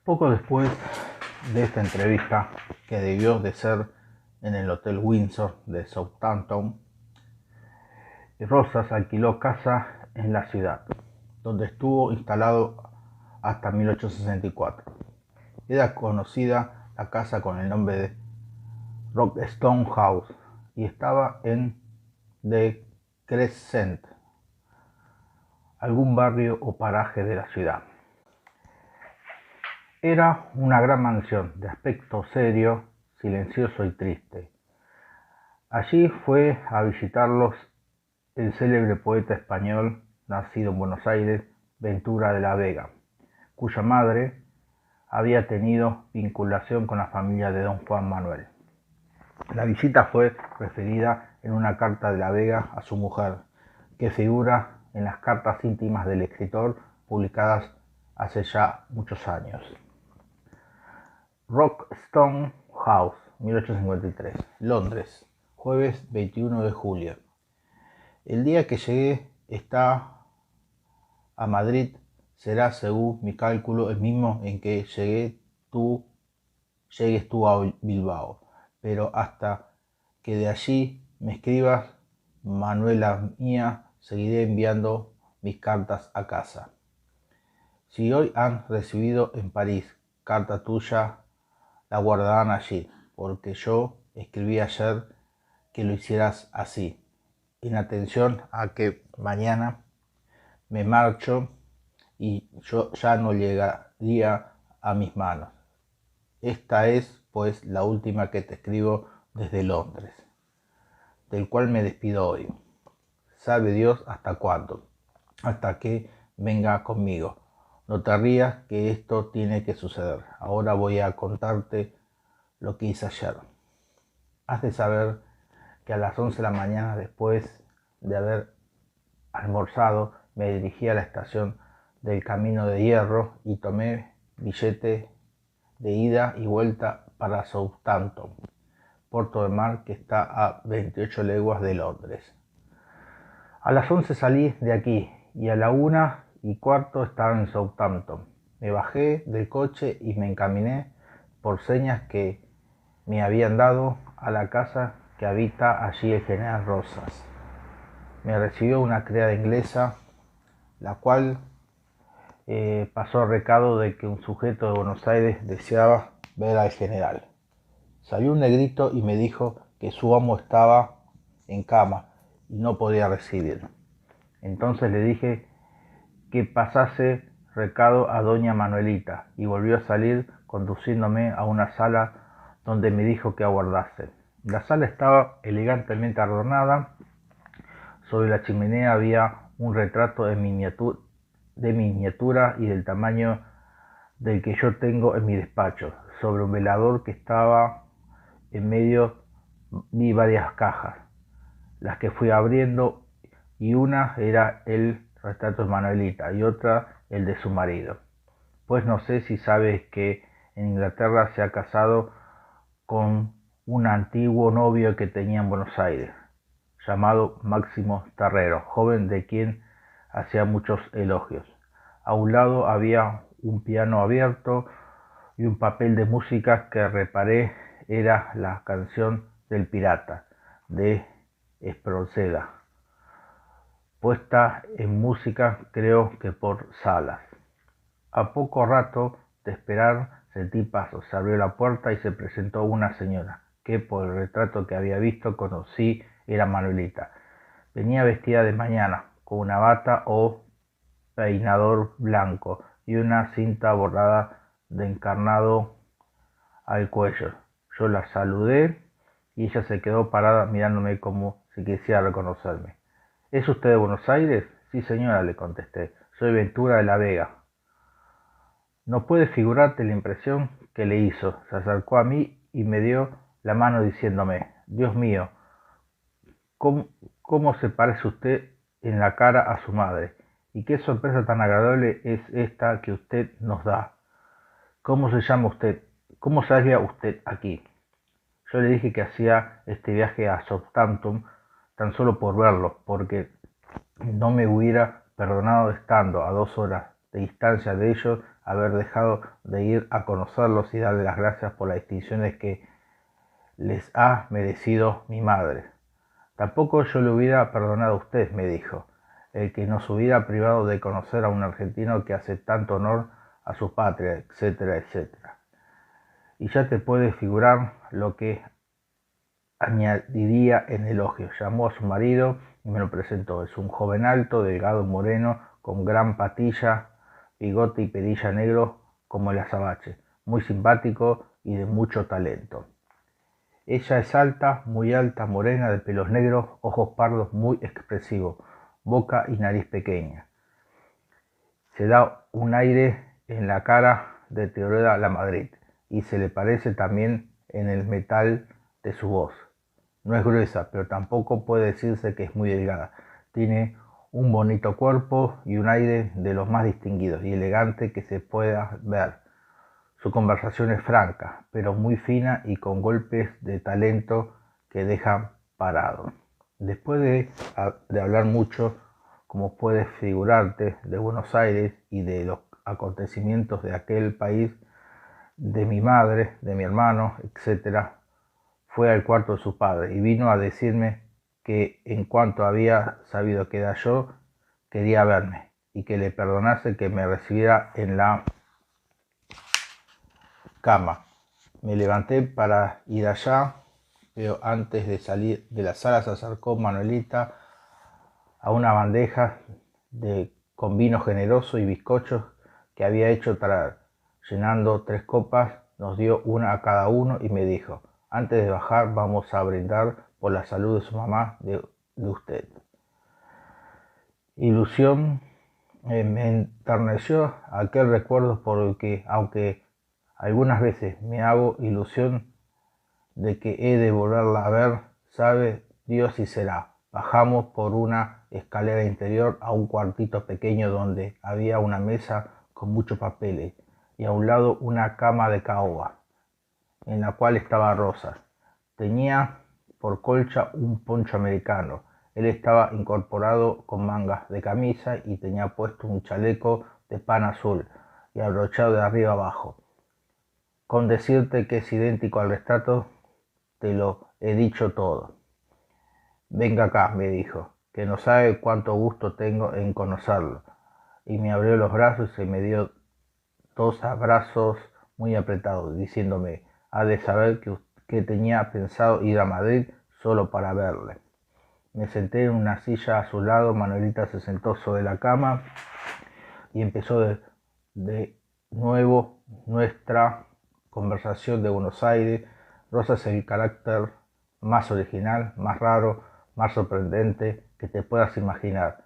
Poco después de esta entrevista, que debió de ser en el Hotel Windsor de Southampton, Rosas alquiló casa en la ciudad, donde estuvo instalado hasta 1864. Era conocida la casa con el nombre de Rockstone House y estaba en The Crescent, algún barrio o paraje de la ciudad. Era una gran mansión de aspecto serio, silencioso y triste. Allí fue a visitarlos el célebre poeta español, nacido en Buenos Aires, Ventura de la Vega, cuya madre había tenido vinculación con la familia de don Juan Manuel. La visita fue referida en una carta de la Vega a su mujer, que figura en las cartas íntimas del escritor publicadas hace ya muchos años. Rockstone House, 1853, Londres, jueves 21 de julio. El día que llegué a Madrid será, según mi cálculo, el mismo en que llegues tú a Bilbao, pero hasta que de allí me escribas, Manuela mía, seguiré enviando mis cartas a casa. Si hoy han recibido en París carta tuya, la guardarán allí, porque yo escribí ayer que lo hicieras así, en atención a que mañana me marcho y yo ya no llegaría a mis manos. Esta es, pues, la última que te escribo desde Londres, del cual me despido hoy. Sabe Dios hasta cuándo, hasta que venga conmigo. No te rías, que esto tiene que suceder. Ahora voy a contarte lo que hice ayer. Has de saber que a las 11 de la mañana, después de haber almorzado, me dirigí a la estación del Camino de Hierro y tomé billete de ida y vuelta para Southampton, puerto de mar que está a 28 leguas de Londres. A las 11 salí de aquí y a la 1:15 estaba en Southampton. Me bajé del coche y me encaminé por señas que me habían dado a la casa que habita allí el general Rosas. Me recibió una criada inglesa, la cual pasó el recado de que un sujeto de Buenos Aires deseaba ver al general. Salió un negrito y me dijo que su amo estaba en cama y no podía recibir. Entonces le dije que pasase recado a doña Manuelita y volvió a salir conduciéndome a una sala donde me dijo que aguardase. La sala estaba elegantemente adornada. Sobre la chimenea había un retrato de miniatura y del tamaño del que yo tengo en mi despacho. Sobre un velador que estaba en medio vi varias cajas, las que fui abriendo, y una era el retrato de Manuelita y otra el de su marido. Pues no sé si sabes que en Inglaterra se ha casado con un antiguo novio que tenía en Buenos Aires, llamado Máximo Terrero, joven de quien hacía muchos elogios. A un lado había un piano abierto y un papel de música que reparé era la canción del pirata de Espronceda, puesta en música creo que por Salas. A poco rato de esperar sentí pasos, se abrió la puerta y se presentó una señora, que por el retrato que había visto conocí era Manuelita. Venía vestida de mañana, con una bata o peinador blanco y una cinta bordada de encarnado al cuello. Yo la saludé y ella se quedó parada mirándome como si quisiera reconocerme. ¿Es usted de Buenos Aires? Sí, señora, le contesté. Soy Ventura de la Vega. No puedes figurarte la impresión que le hizo. Se acercó a mí y me dio la mano diciéndome: Dios mío, ¿cómo se parece usted en la cara a su madre? Y qué sorpresa tan agradable es esta que usted nos da. ¿Cómo se llama usted? ¿Cómo salía usted aquí? Yo le dije que hacía este viaje a Southampton tan solo por verlo, porque no me hubiera perdonado estando a 2 horas de distancia de ellos haber dejado de ir a conocerlos y darle las gracias por las distinciones que les ha merecido mi madre. Tampoco yo le hubiera perdonado a usted, me dijo, el que nos hubiera privado de conocer a un argentino que hace tanto honor a su patria, etcétera, etcétera. Y ya te puedes figurar lo que añadiría en elogio. Llamó a su marido y me lo presentó. Es un joven alto, delgado, moreno, con gran patilla, bigote y perilla negro como el azabache, muy simpático y de mucho talento. Ella es alta, muy alta, morena, de pelos negros, ojos pardos, muy expresivos, boca y nariz pequeña. Se da un aire en la cara de Teodora Lamadrid y se le parece también en el metal de su voz. No es gruesa, pero tampoco puede decirse que es muy delgada. Tiene un bonito cuerpo y un aire de los más distinguidos y elegante que se pueda ver. Su conversación es franca, pero muy fina y con golpes de talento que dejan parado. Después de hablar mucho, como puedes figurarte, de Buenos Aires y de los acontecimientos de aquel país, de mi madre, de mi hermano, etc., fue al cuarto de su padre y vino a decirme que en cuanto había sabido que era yo, quería verme y que le perdonase que me recibiera en la cama. Me levanté para ir allá, pero antes de salir de la sala se acercó Manuelita a una bandeja con vino generoso y bizcochos que había hecho traer. Llenando 3 copas, nos dio una a cada uno y me dijo: antes de bajar vamos a brindar por la salud de su mamá, de usted. Ilusión me enterneció aquel recuerdo porque, aunque algunas veces me hago ilusión de que he de volverla a ver, sabe Dios si será. Bajamos por una escalera interior a un cuartito pequeño donde había una mesa con muchos papeles y a un lado una cama de caoba, en la cual estaba Rosa. Tenía por colcha un poncho americano. Él estaba incorporado con mangas de camisa y tenía puesto un chaleco de pana azul y abrochado de arriba abajo. Con decirte que es idéntico al retrato, te lo he dicho todo. Venga acá, me dijo, que no sabe cuánto gusto tengo en conocerlo. Y me abrió los brazos y me dio 2 abrazos muy apretados, diciéndome: ha de saber que tenía pensado ir a Madrid solo para verle. Me senté en una silla a su lado, Manuelita se sentó sobre la cama y empezó de nuevo nuestra conversación de Buenos Aires. Rosa es el carácter más original, más raro, más sorprendente que te puedas imaginar.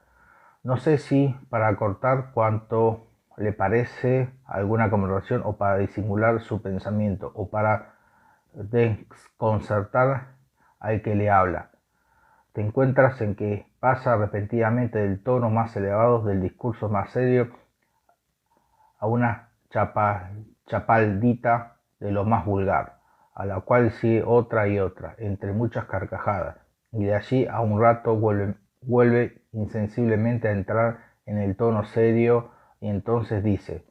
No sé si para cortar cuanto le parece alguna conversación o para disimular su pensamiento o para desconcertar al que le habla. Te encuentras en que pasa repentinamente del tono más elevado del discurso más serio a una chapaldita de lo más vulgar, a la cual sigue otra y otra, entre muchas carcajadas, y de allí a un rato vuelve insensiblemente a entrar en el tono serio y entonces dice: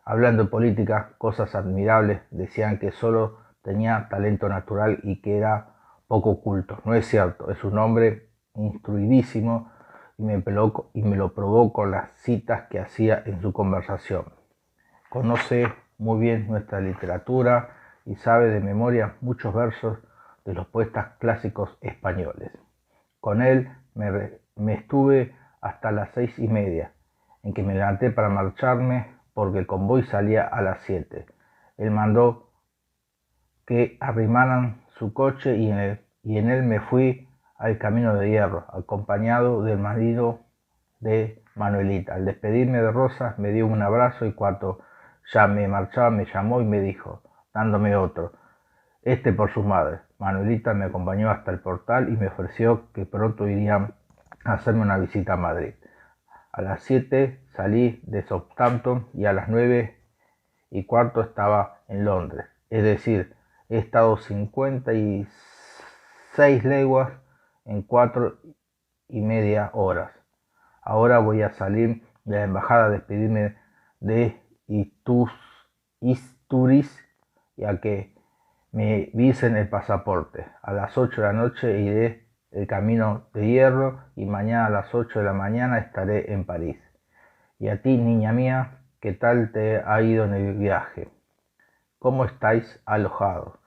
hablando de política, cosas admirables, decían que solo tenía talento natural y que era poco culto. No es cierto, es un hombre instruidísimo y me lo probó con las citas que hacía en su conversación. Conoce muy bien nuestra literatura y sabe de memoria muchos versos de los poetas clásicos españoles. Con él me estuve hasta las 6:30, en que me levanté para marcharme porque el convoy salía a las 7. Él mandó que arrimaran su coche y en él me fui al Camino de Hierro, acompañado del marido de Manuelita. Al despedirme de Rosa me dio un abrazo y cuando ya me marchaba me llamó y me dijo, dándome otro: este por su madre. Manuelita me acompañó hasta el portal y me ofreció que pronto irían a hacerme una visita a Madrid. A las 7 salí de Southampton y a las 9:15 estaba en Londres. Es decir, he estado 56 leguas en 4:30 horas. Ahora voy a salir de la embajada a despedirme de Isturiz y a que me visen el pasaporte. A las 8 de la noche iré el camino de hierro y mañana a las 8 de la mañana estaré en París. Y a ti, niña mía, ¿qué tal te ha ido en el viaje? ¿Cómo estáis alojados?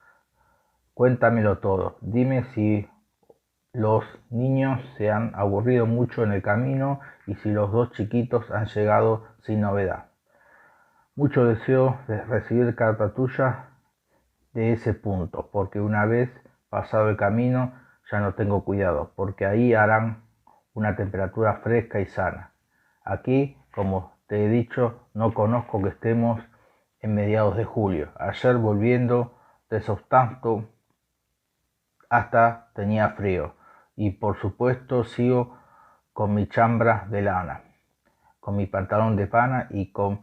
Cuéntamelo todo. Dime si los niños se han aburrido mucho en el camino y si los dos chiquitos han llegado sin novedad. Mucho deseo de recibir carta tuya de ese punto, porque una vez pasado el camino ya no tengo cuidado, porque ahí harán una temperatura fresca y sana. Aquí, como te he dicho, no conozco que estemos en mediados de julio. Ayer volviendo de Southampton hasta tenía frío y por supuesto sigo con mi chambra de lana, con mi pantalón de pana y con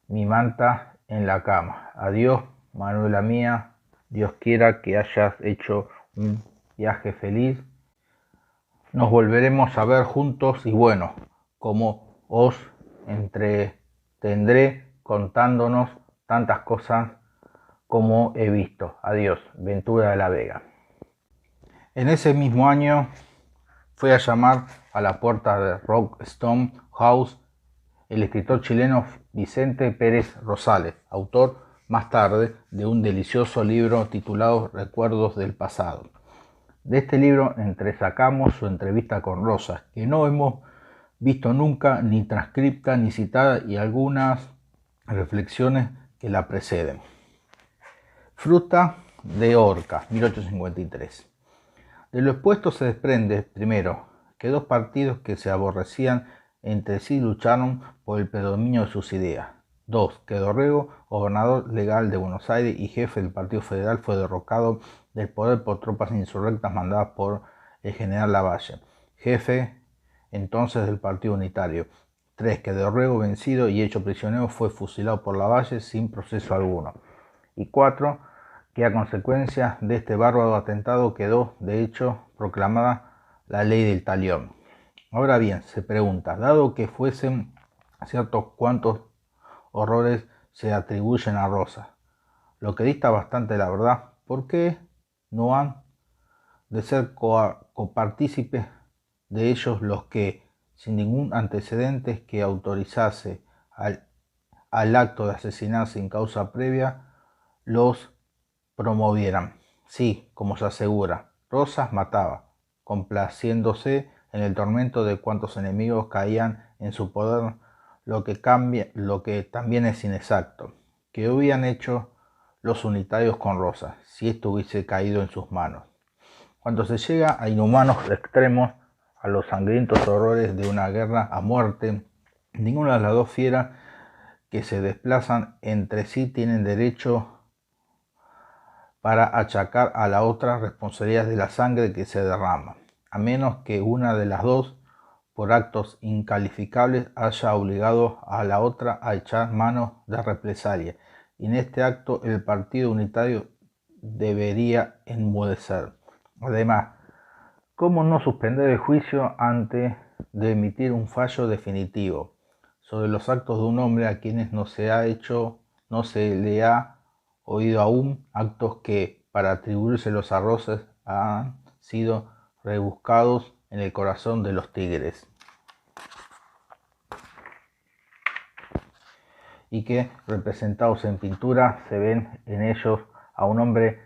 mi manta en la cama. Adiós, Manuela mía, Dios quiera que hayas hecho un viaje feliz. Nos volveremos a ver juntos y bueno, como os entretendré contándonos tantas cosas como he visto. Adiós, Ventura de la Vega. En ese mismo año fue a llamar a la puerta de Rockstone House el escritor chileno Vicente Pérez Rosales, autor más tarde de un delicioso libro titulado Recuerdos del pasado. De este libro entresacamos su entrevista con Rosas, que no hemos visto nunca, ni transcripta ni citada, y algunas reflexiones que la preceden. Fruta de Horca, 1853. De lo expuesto se desprende, primero, que dos partidos que se aborrecían entre sí lucharon por el predominio de sus ideas. 2. Que Dorrego, gobernador legal de Buenos Aires y jefe del Partido Federal, fue derrocado del poder por tropas insurrectas mandadas por el general Lavalle, jefe entonces del Partido Unitario. 3. Que Dorrego, vencido y hecho prisionero, fue fusilado por Lavalle sin proceso alguno. Y 4. Que a consecuencia de este bárbaro atentado quedó, de hecho, proclamada la ley del talión. Ahora bien, se pregunta, dado que fuesen ciertos cuantos horrores se atribuyen a Rosas, lo que dista bastante la verdad, ¿por qué no han de ser copartícipes de ellos los que, sin ningún antecedente que autorizase al acto de asesinar sin causa previa, los promovieran? Sí, como se asegura, Rosas mataba, complaciéndose en el tormento de cuantos enemigos caían en su poder, lo que también es inexacto. ¿Qué hubieran hecho los unitarios con Rosas si esto hubiese caído en sus manos? Cuando se llega a inhumanos extremos, a los sangrientos horrores de una guerra a muerte, ninguna de las dos fieras que se desplazan entre sí tienen derecho para achacar a la otra responsabilidad de la sangre que se derrama, a menos que una de las dos, por actos incalificables, haya obligado a la otra a echar mano de represalia, y en este acto el Partido Unitario debería enmudecer. Además, ¿cómo no suspender el juicio antes de emitir un fallo definitivo sobre los actos de un hombre a quienes no se le ha oído aún, actos que, para atribuírselos a Rosas, han sido rebuscados en el corazón de los tigres, y que, representados en pintura, se ven en ellos a un hombre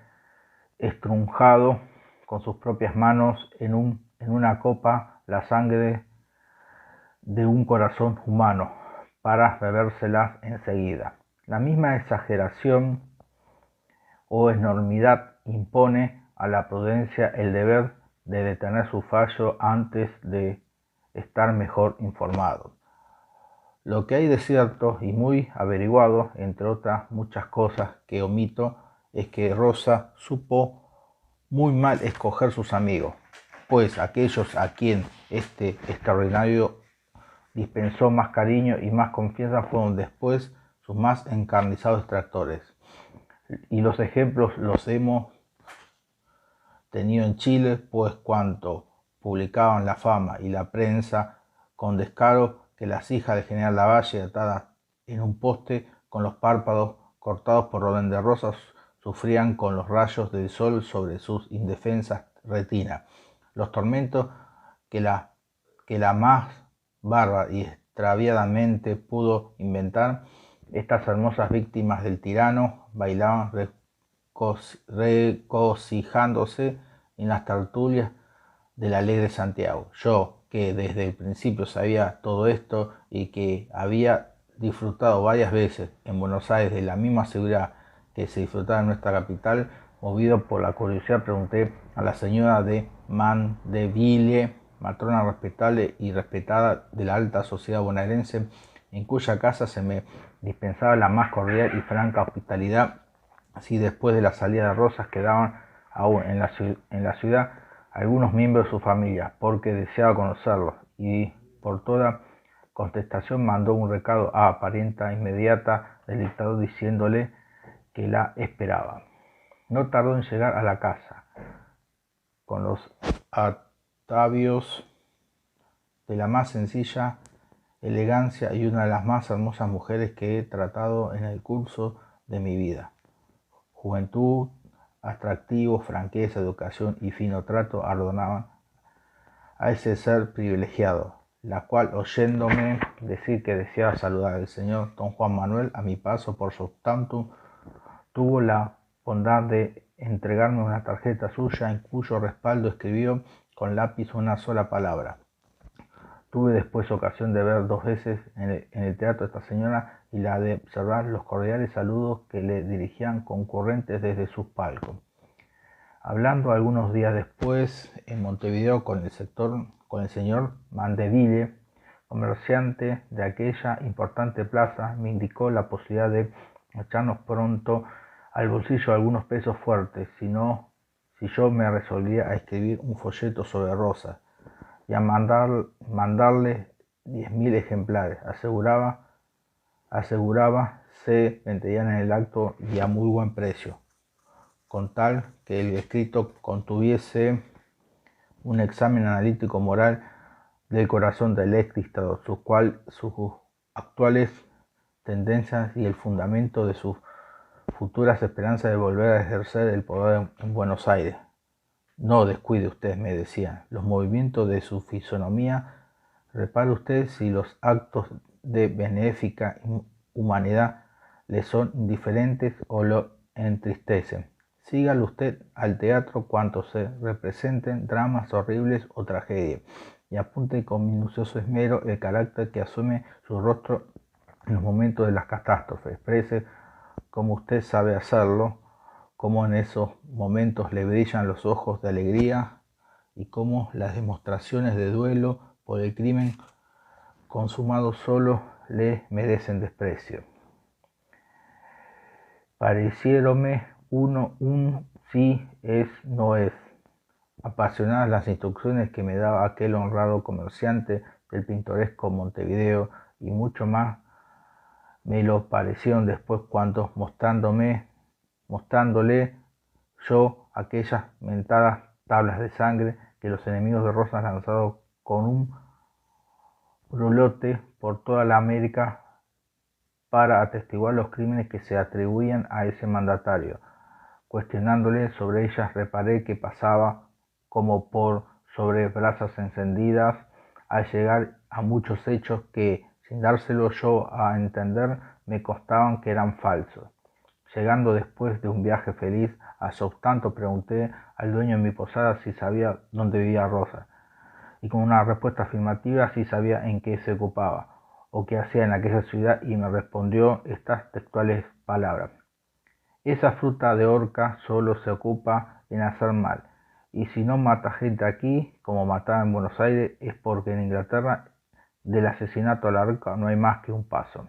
estrujado con sus propias manos en una copa la sangre de un corazón humano para bebérselas enseguida. La misma exageración o enormidad impone a la prudencia el deber de detener su fallo antes de estar mejor informado. Lo que hay de cierto y muy averiguado, entre otras muchas cosas que omito, es que Rosa supo muy mal escoger sus amigos, pues aquellos a quien este extraordinario dispensó más cariño y más confianza fueron después sus más encarnizados detractores. Y los ejemplos los hemos tenido en Chile, pues cuanto publicaban la fama y la prensa con descaro que las hijas del general Lavalle, atadas en un poste, con los párpados cortados por orden de rosas, sufrían con los rayos del sol sobre sus indefensas retinas los tormentos que la más bárbara y extraviadamente pudo inventar. Estas hermosas víctimas del tirano bailaban regocijándose en las tertulias de la ley de Santiago. Yo, que desde el principio sabía todo esto y que había disfrutado varias veces en Buenos Aires de la misma seguridad que se disfrutaba en nuestra capital, movido por la curiosidad, pregunté a la señora de Mandeville, matrona respetable y respetada de la alta sociedad bonaerense, en cuya casa se me dispensaba la más cordial y franca hospitalidad, si después de la salida de Rosas quedaban aún en la ciudad algunos miembros de su familia, porque deseaba conocerlos, y por toda contestación mandó un recado a parienta inmediata del dictador diciéndole que la esperaba. No tardó en llegar a la casa, con los atavios de la más sencilla elegancia y una de las más hermosas mujeres que he tratado en el curso de mi vida. Juventud, atractivo, franqueza, educación y fino trato adornaban a ese ser privilegiado, la cual, oyéndome decir que deseaba saludar al señor don Juan Manuel a mi paso por Southampton, tuvo la bondad de entregarme una tarjeta suya en cuyo respaldo escribió con lápiz una sola palabra. Tuve después ocasión de ver 2 veces en el teatro a esta señora y la de observar los cordiales saludos que le dirigían concurrentes desde sus palcos. Hablando algunos días después en Montevideo con el señor Mandeville, comerciante de aquella importante plaza, me indicó la posibilidad de echarnos pronto al bolsillo algunos pesos fuertes, si yo me resolvía a escribir un folleto sobre Rosas y a mandarle 10.000 ejemplares. Aseguraba se venderían en el acto y a muy buen precio, con tal que el escrito contuviese un examen analítico moral del corazón del ex dictador, sus actuales tendencias y el fundamento de sus futuras esperanzas de volver a ejercer el poder en Buenos Aires. No descuide usted, me decían, los movimientos de su fisonomía. Repare usted si los actos de benéfica humanidad le son indiferentes o lo entristecen. Sígalo usted al teatro cuanto se representen dramas horribles o tragedias y apunte con minucioso esmero el carácter que asume su rostro en los momentos de las catástrofes. Exprese, como usted sabe hacerlo, cómo en esos momentos le brillan los ojos de alegría y cómo las demostraciones de duelo por el crimen consumado solo le merecen desprecio. Pareciéronme un sí es, no es. Apasionadas las instrucciones que me daba aquel honrado comerciante del pintoresco Montevideo, y mucho más me lo parecieron después cuando mostrándole yo aquellas mentadas tablas de sangre que los enemigos de Rosas lanzaron con un brulote por toda la América para atestiguar los crímenes que se atribuían a ese mandatario. Cuestionándole sobre ellas, reparé que pasaba como por sobre brasas encendidas al llegar a muchos hechos que, sin dárselo yo a entender, me constaban que eran falsos. Llegando después de un viaje feliz a Southampton, pregunté al dueño de mi posada si sabía dónde vivía Rosa, y con una respuesta afirmativa si sabía en qué se ocupaba o qué hacía en aquella ciudad, y me respondió estas textuales palabras: esa fruta de horca solo se ocupa en hacer mal, y si no mata gente aquí, como mataba en Buenos Aires, es porque en Inglaterra del asesinato a la horca no hay más que un paso.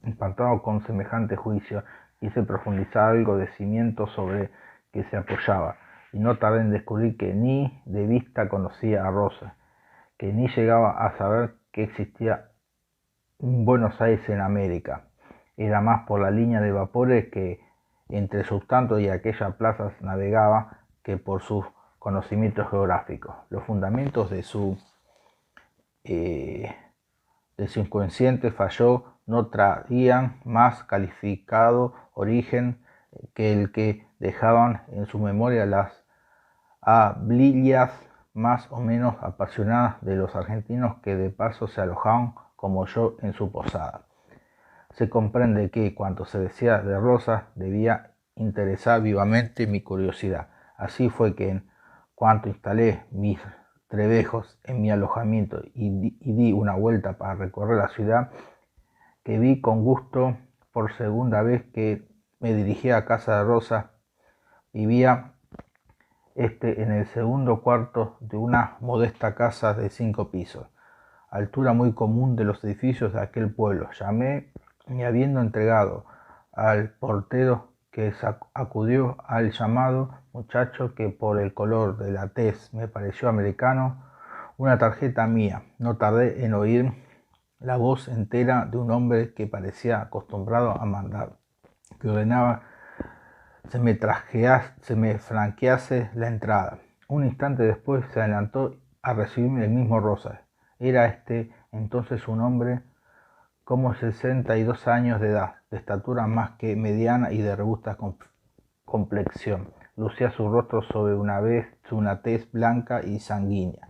Espantado con semejante juicio, hice profundizar algo de cimiento sobre que se apoyaba, y no tardé en descubrir que ni de vista conocía a Rosa, que ni llegaba a saber que existía un Buenos Aires en América. Era más por la línea de vapores que entre Southampton y aquellas plazas navegaba que por sus conocimientos geográficos. Los fundamentos de su de su inconsciente falló no traían más calificado origen que el que dejaban en su memoria las hablillas más o menos apasionadas de los argentinos que de paso se alojaban como yo en su posada. Se comprende que cuanto se decía de Rosas debía interesar vivamente mi curiosidad. Así fue que en cuanto instalé mis trebejos en mi alojamiento y di una vuelta para recorrer la ciudad, que vi con gusto por segunda vez que me dirigía a casa de Rosas. Vivía en el segundo cuarto de una modesta casa de 5 pisos, altura muy común de los edificios de aquel pueblo. Llamé y habiendo entregado al portero que acudió al llamado muchacho que por el color de la tez me pareció americano, una tarjeta mía. No tardé en oír la voz entera de un hombre que parecía acostumbrado a mandar, que ordenaba se me franquease la entrada. Un instante después se adelantó a recibirme el mismo Rosas. Era entonces un hombre como 62 años de edad, de estatura más que mediana y de robusta complexión. Lucía su rostro sobre una tez blanca y sanguínea,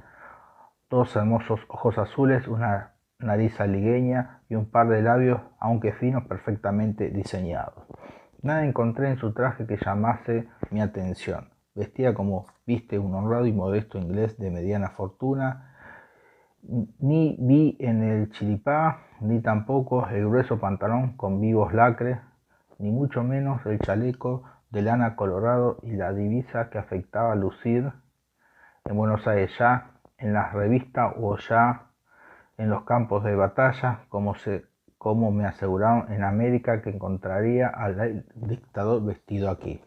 dos hermosos ojos azules, una nariz aligueña y un par de labios, aunque finos, perfectamente diseñados. Nada encontré en su traje que llamase mi atención. Vestía como viste un honrado y modesto inglés de mediana fortuna. Ni vi en el chiripá, ni tampoco el grueso pantalón con vivos lacres, ni mucho menos el chaleco de lana colorado y la divisa que afectaba lucir en Buenos Aires, ya en las revistas o ya en los campos de batalla, como me aseguraron en América que encontraría al dictador vestido aquí.